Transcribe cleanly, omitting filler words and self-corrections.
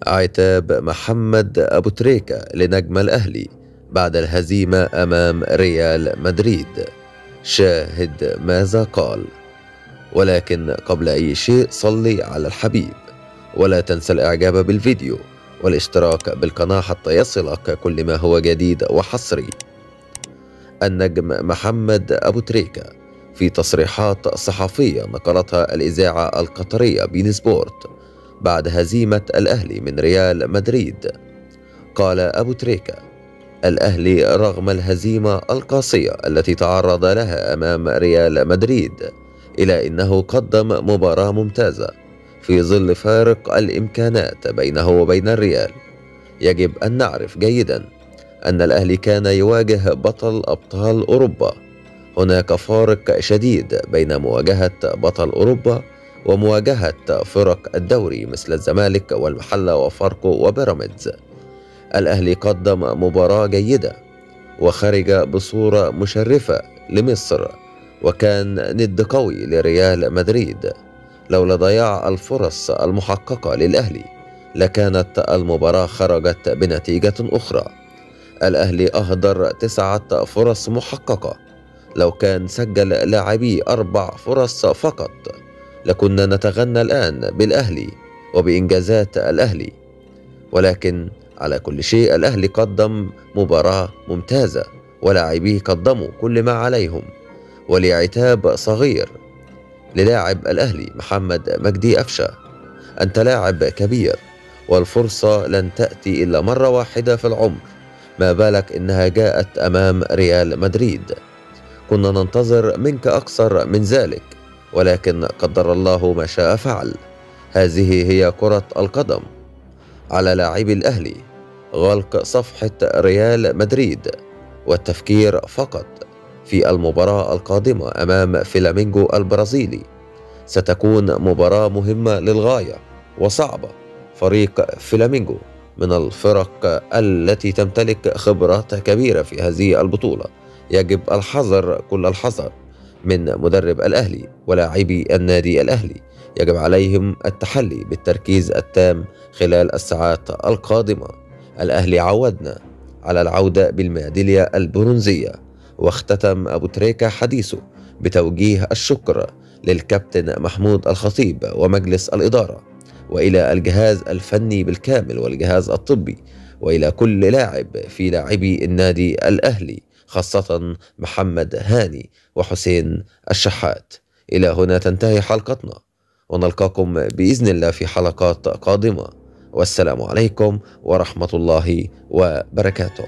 عتاب محمد أبو تريكة لنجم الأهلي بعد الهزيمة أمام ريال مدريد. شاهد ماذا قال. ولكن قبل أي شيء صلي على الحبيب، ولا تنسى الإعجاب بالفيديو والاشتراك بالقناة حتى يصلك كل ما هو جديد وحصري. النجم محمد أبو تريكة في تصريحات صحفية نقلتها الإذاعة القطرية بين سبورت بعد هزيمة الأهلي من ريال مدريد، قال أبو تريكة: الأهلي رغم الهزيمة القاسية التي تعرض لها أمام ريال مدريد إلا أنه قدم مباراة ممتازة في ظل فارق الإمكانات بينه وبين الريال. يجب أن نعرف جيدا أن الأهلي كان يواجه بطل أبطال أوروبا. هناك فارق شديد بين مواجهة بطل أوروبا ومواجهة فرق الدوري مثل الزمالك والمحلة وفاركو وبيراميدز. الأهلي قدم مباراة جيدة وخرج بصورة مشرفة لمصر، وكان ند قوي لريال مدريد. لولا ضياع الفرص المحققة للأهلي لكانت المباراة خرجت بنتيجة أخرى. الأهلي أهدر 9 فرص محققة. لو كان سجل لاعبي 4 فرص فقط لكنا نتغنى الآن بالأهلي وبإنجازات الأهلي. ولكن على كل شيء الأهلي قدم مباراة ممتازة ولاعبيه قدموا كل ما عليهم. ولعتاب صغير للاعب الأهلي محمد مجدي أفشة: أنت لاعب كبير والفرصة لن تأتي إلا مرة واحدة في العمر، ما بالك إنها جاءت أمام ريال مدريد. كنا ننتظر منك أكثر من ذلك، ولكن قدر الله ما شاء فعل. هذه هي كرة القدم. على لاعبي الأهلي غلق صفحة ريال مدريد والتفكير فقط في المباراة القادمة أمام فلامينغو البرازيلي. ستكون مباراة مهمة للغاية وصعبة. فريق فلامينغو من الفرق التي تمتلك خبرات كبيرة في هذه البطولة. يجب الحذر كل الحذر من مدرب الأهلي ولاعبي النادي الأهلي. يجب عليهم التحلي بالتركيز التام خلال الساعات القادمة. الأهلي عودنا على العودة بالميدالية البرونزية. واختتم أبو تريكة حديثه بتوجيه الشكر للكابتن محمود الخطيب ومجلس الإدارة، وإلى الجهاز الفني بالكامل والجهاز الطبي، وإلى كل لاعب في لاعبي النادي الأهلي، خاصة محمد هاني وحسين الشحات. إلى هنا تنتهي حلقتنا، ونلقاكم بإذن الله في حلقات قادمة. والسلام عليكم ورحمة الله وبركاته.